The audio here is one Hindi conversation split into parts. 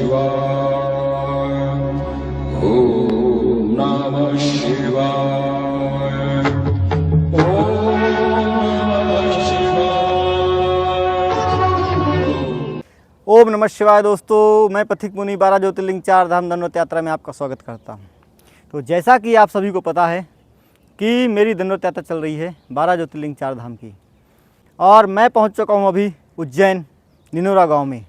शिवाय। ओम नमः शिवाय। ओम नमः शिवाय। ओम नमः शिवाय। दोस्तों, मैं पथिक मुनि 12 ज्योतिर्लिंग 4 धाम दंडवत यात्रा में आपका स्वागत करता हूं। तो जैसा कि आप सभी को पता है कि मेरी दंडवत यात्रा चल रही है 12 ज्योतिर्लिंग 4 धाम की, और मैं पहुंच चुका हूं अभी उज्जैन निनोरा गांव में।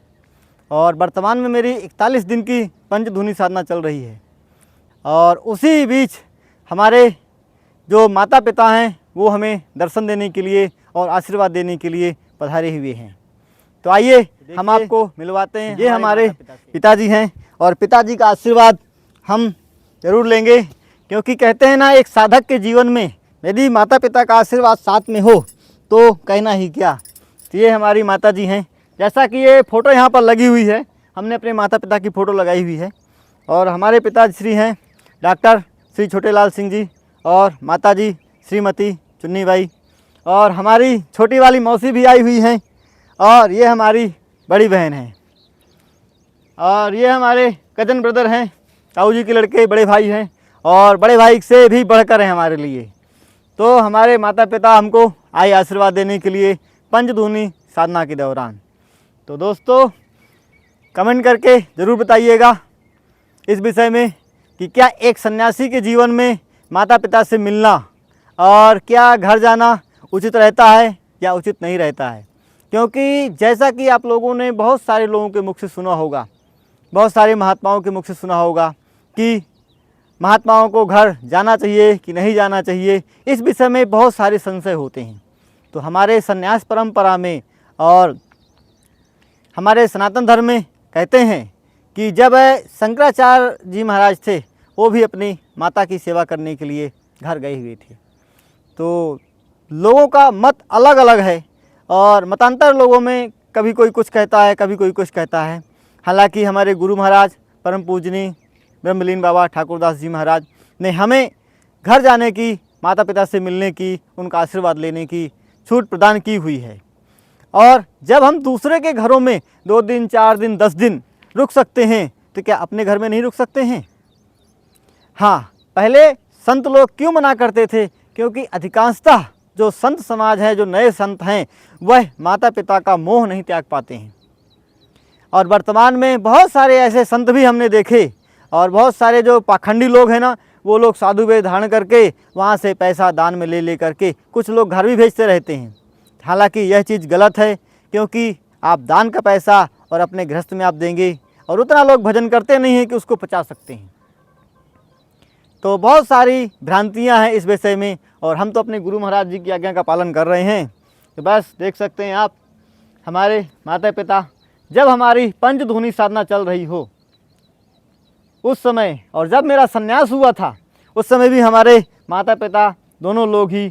और वर्तमान में मेरी 41 दिन की पंचधूनी साधना चल रही है। और उसी बीच हमारे जो माता पिता हैं वो हमें दर्शन देने के लिए और आशीर्वाद देने के लिए पधारे हुए हैं। तो आइए हम आपको मिलवाते हैं। ये हमारे पिताजी हैं और पिताजी का आशीर्वाद हम ज़रूर लेंगे, क्योंकि कहते हैं ना, एक साधक के जीवन में यदि माता पिता का आशीर्वाद साथ में हो तो कहना ही क्या। तो ये हमारी माता जी हैं। जैसा कि ये फ़ोटो यहाँ पर लगी हुई है, हमने अपने माता पिता की फ़ोटो लगाई हुई है। और हमारे पिताश्री हैं डॉक्टर श्री छोटेलाल सिंह जी, और माताजी श्रीमती चुन्नी बाई, और हमारी छोटी वाली मौसी भी आई हुई हैं, और ये हमारी बड़ी बहन है, और ये हमारे कजन ब्रदर हैं, ताऊ जी के लड़के, बड़े भाई हैं, और बड़े भाई से भी बढ़कर हैं हमारे लिए। तो हमारे माता पिता हमको आए आशीर्वाद देने के लिए पंचधूनी साधना के दौरान। तो दोस्तों, कमेंट करके ज़रूर बताइएगा इस विषय में कि क्या एक सन्यासी के जीवन में माता पिता से मिलना और क्या घर जाना उचित रहता है या उचित नहीं रहता है। क्योंकि जैसा कि आप लोगों ने बहुत सारे लोगों के मुख से सुना होगा, बहुत सारे महात्माओं के मुख से सुना होगा कि महात्माओं को घर जाना चाहिए कि नहीं जाना चाहिए। इस विषय में बहुत सारे संशय होते हैं। तो हमारे संन्यास परंपरा में और हमारे सनातन धर्म में कहते हैं कि जब शंकराचार्य जी महाराज थे, वो भी अपनी माता की सेवा करने के लिए घर गए हुए थे। तो लोगों का मत अलग अलग है, और मतांतर लोगों में कभी कोई कुछ कहता है, कभी कोई कुछ कहता है। हालांकि हमारे गुरु महाराज परम पूजनीय ब्रह्मलीन बाबा ठाकुरदास जी महाराज ने हमें घर जाने की, माता पिता से मिलने की, उनका आशीर्वाद लेने की छूट प्रदान की हुई है। और जब हम दूसरे के घरों में 2 दिन, 4 दिन, 10 दिन रुक सकते हैं, तो क्या अपने घर में नहीं रुक सकते हैं? हाँ, पहले संत लोग क्यों मना करते थे? क्योंकि अधिकांशतः जो संत समाज है, जो नए संत हैं, वह माता पिता का मोह नहीं त्याग पाते हैं। और वर्तमान में बहुत सारे ऐसे संत भी हमने देखे, और बहुत सारे जो पाखंडी लोग हैं ना, वो लोग साधु वेश धारण करके वहाँ से पैसा दान में ले करके कुछ लोग घर भी भेजते रहते हैं। हालांकि यह चीज़ गलत है, क्योंकि आप दान का पैसा और अपने गृहस्थ में आप देंगे, और उतना लोग भजन करते नहीं हैं कि उसको पचा सकते हैं। तो बहुत सारी भ्रांतियां हैं इस विषय में, और हम तो अपने गुरु महाराज जी की आज्ञा का पालन कर रहे हैं। तो बस देख सकते हैं आप, हमारे माता पिता जब हमारी पंचधूनी साधना चल रही हो उस समय, और जब मेरा संन्यास हुआ था उस समय भी हमारे माता पिता दोनों लोग ही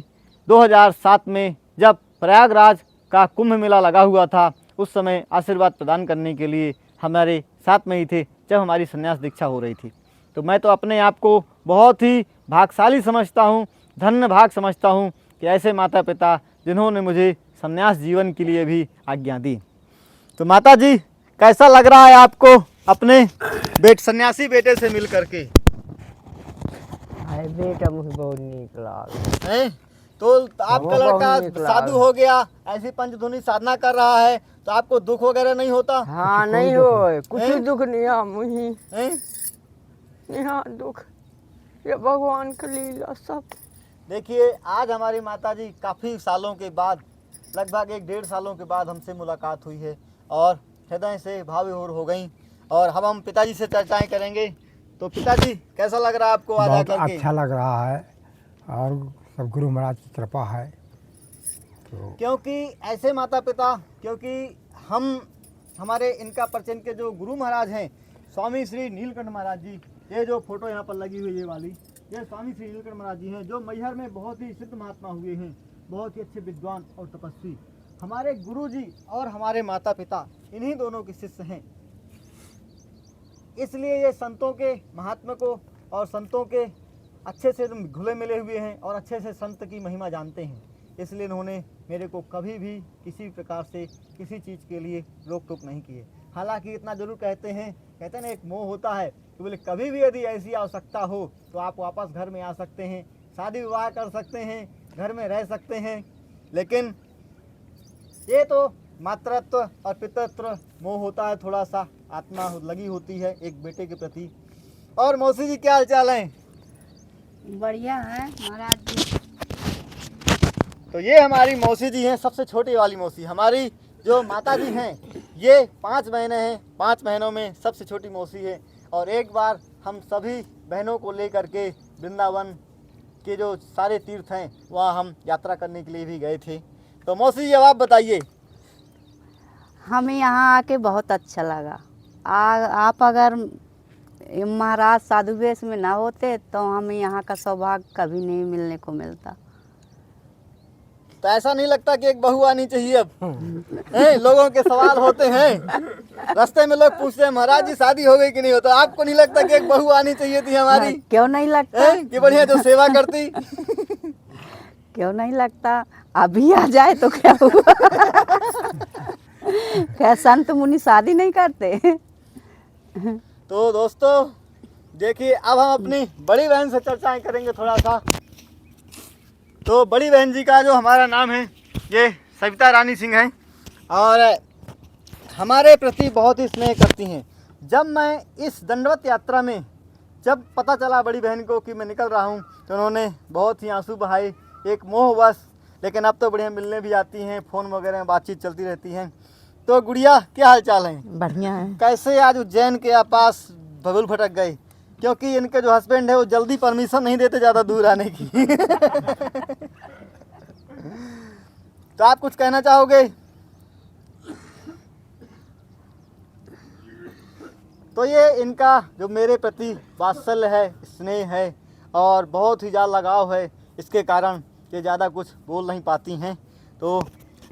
2007 में जब प्रयागराज का कुंभ मेला लगा हुआ था, उस समय आशीर्वाद प्रदान करने के लिए हमारे साथ में ही थे जब हमारी संन्यास दीक्षा हो रही थी। तो मैं तो अपने आप को बहुत ही भाग्यशाली समझता हूँ, धन्य भाग समझता हूँ कि ऐसे माता पिता जिन्होंने मुझे संन्यास जीवन के लिए भी आज्ञा दी। तो माता जी, कैसा लग रहा है आपको अपने सन्यासी बेटे से मिल करके? बेटा मुझे बहुत नीक लागल हैं? तो आपका लड़का साधु हो गया, ऐसी पंचधूनी साधना कर रहा है, तो आपको दुख वगैरह नहीं होता? हाँ, नहीं हो कुछ दुख नहीं है मुझे। यहाँ दुख ये भगवान का लीला सब। देखिए, आज हमारी माताजी काफ़ी सालों के बाद, लगभग 1-1.5 सालों के बाद हमसे मुलाकात हुई है, और हृदय से भावविभोर हो गई। और अब हम पिताजी से चर्चाएं करेंगे। तो पिताजी, कैसा लग रहा है आपको आज आकर के? अच्छा लग रहा है, और सब गुरु महाराज की कृपा है। तो क्योंकि ऐसे माता पिता, क्योंकि हमारे इनका परिचय के जो गुरु महाराज हैं, स्वामी श्री नीलकंठ महाराज जी, ये जो फोटो यहाँ पर लगी हुई है वाली, ये स्वामी श्री नीलकंठ महाराज जी हैं, जो मैहर में बहुत ही सिद्ध महात्मा हुए हैं, बहुत ही अच्छे विद्वान और तपस्वी। हमारे गुरु जी और हमारे माता पिता इन्हीं दोनों के शिष्य हैं। इसलिए ये संतों के महात्मा को और संतों के अच्छे से घुले मिले हुए हैं, और अच्छे से संत की महिमा जानते हैं। इसलिए इन्होंने मेरे को कभी भी किसी प्रकार से किसी चीज़ के लिए रोक टोक नहीं किए। हालांकि इतना जरूर कहते हैं ना एक मोह होता है कि बोले कभी भी यदि ऐसी आवश्यकता हो तो आप वापस घर में आ सकते हैं, शादी विवाह कर सकते हैं, घर में रह सकते हैं। लेकिन ये तो मातृत्व और पितृत्व मोह होता है, थोड़ा सा आत्मा लगी होती है एक बेटे के प्रति। और मौसी जी क्या हाल चाल है? बढ़िया है महाराज जी। तो ये हमारी मौसी जी हैं, सबसे छोटी वाली मौसी। हमारी जो माता जी हैं ये 5 बहनें हैं, 5 बहनों में सबसे छोटी मौसी है। और एक बार हम सभी बहनों को लेकर के वृंदावन के जो सारे तीर्थ हैं वहाँ हम यात्रा करने के लिए भी गए थे। तो मौसी जी अब आप बताइए। हमें यहाँ आके बहुत अच्छा लगा। आप अगर महाराज साधु वेश में ना होते तो हमें यहाँ का सौभाग्य कभी नहीं मिलने को मिलता। तो ऐसा नहीं लगता कि एक बहू आनी चाहिए अब? लोगों के सवाल होते हैं, रास्ते में लोग पूछते हैं महाराज जी शादी हो गई कि नहीं होता। आपको नहीं लगता कि एक बहू आनी चाहिए थी हमारी? क्यों नहीं लगता? कि बढ़िया जो सेवा करती। क्यों नहीं लगता? अभी आ जाए तो क्या हुआ? क्या संत मुनि शादी नहीं करते? तो दोस्तों देखिए अब हम अपनी बड़ी बहन से चर्चाएं करेंगे थोड़ा सा। तो बड़ी बहन जी का जो हमारा नाम है ये सविता रानी सिंह है और हमारे प्रति बहुत ही स्नेह करती हैं। जब मैं इस दंडवत यात्रा में जब पता चला बड़ी बहन को कि मैं निकल रहा हूँ तो उन्होंने बहुत ही आंसू बहाए, एक मोहवश। लेकिन अब तो बढ़िया मिलने भी आती हैं, फ़ोन वगैरह में बातचीत चलती रहती हैं। तो गुड़िया क्या हाल चाल है? बढ़िया है। कैसे कैसे आज उज्जैन के पास बबुल भटक गए? क्योंकि इनके जो हस्बैंड है वो जल्दी परमिशन नहीं देते ज़्यादा दूर आने की। तो आप कुछ कहना चाहोगे? तो ये इनका जो मेरे प्रति वात्सल्य है, स्नेह है और बहुत ही ज़्यादा लगाव है, इसके कारण ये ज़्यादा कुछ बोल नहीं पाती हैं। तो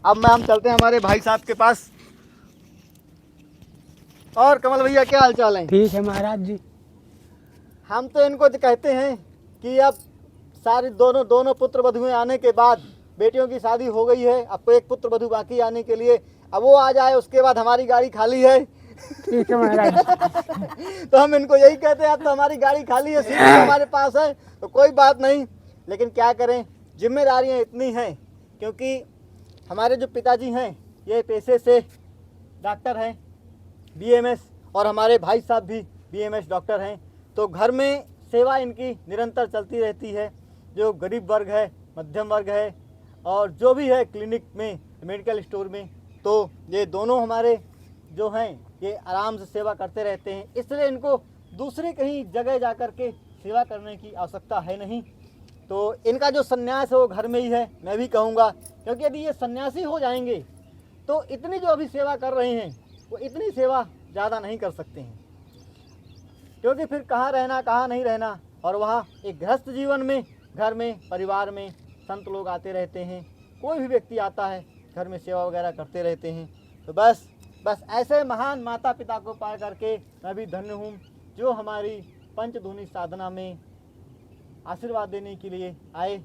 अब हम चलते हैं हमारे भाई साहब के पास। और कमल भैया क्या हाल चाल है? ठीक है महाराज जी। हम तो इनको कहते हैं कि अब सारे दोनों पुत्र वधुएं आने के बाद बेटियों की शादी हो गई है, अब तो एक पुत्र वधु बाकी आने के लिए, अब वो आ जाए उसके बाद हमारी गाड़ी खाली है। ठीक है महाराज। तो हम इनको यही कहते हैं अब तो हमारी गाड़ी खाली है, सीट तो हमारे पास है, तो कोई बात नहीं। लेकिन क्या करें, जिम्मेदारियां इतनी हैं। क्योंकि हमारे जो पिताजी हैं ये पेशे से डॉक्टर हैं, BMS, और हमारे भाई साहब भी BMS डॉक्टर हैं। तो घर में सेवा इनकी निरंतर चलती रहती है। जो गरीब वर्ग है, मध्यम वर्ग है और जो भी है क्लिनिक में, मेडिकल स्टोर में, तो ये दोनों हमारे जो हैं ये आराम से सेवा करते रहते हैं। इसलिए इनको दूसरी कहीं जगह जा कर के सेवा करने की आवश्यकता है नहीं। तो इनका जो सन्यास है वो घर में ही है, मैं भी कहूँगा। क्योंकि यदि ये सन्यासी हो जाएंगे तो इतनी जो अभी सेवा कर रहे हैं वो इतनी सेवा ज़्यादा नहीं कर सकते हैं। क्योंकि फिर कहाँ रहना कहाँ नहीं रहना, और वहाँ एक गृहस्थ जीवन में, घर में, परिवार में संत लोग आते रहते हैं, कोई भी व्यक्ति आता है घर में सेवा वगैरह करते रहते हैं। तो बस ऐसे महान माता पिता को पा करके मैं भी धन्य हूँ जो हमारी पंचधूनी साधना में आशीर्वाद देने के लिए आए।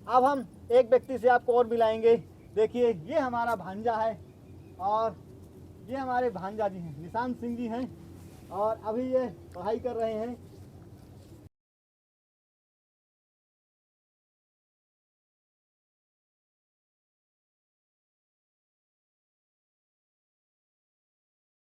अब हम एक व्यक्ति से आपको और मिलाएंगे। देखिए ये हमारा भांजा है और ये हमारे भांजा जी हैं, निशांत सिंह जी हैं, और अभी ये पढ़ाई कर रहे हैं।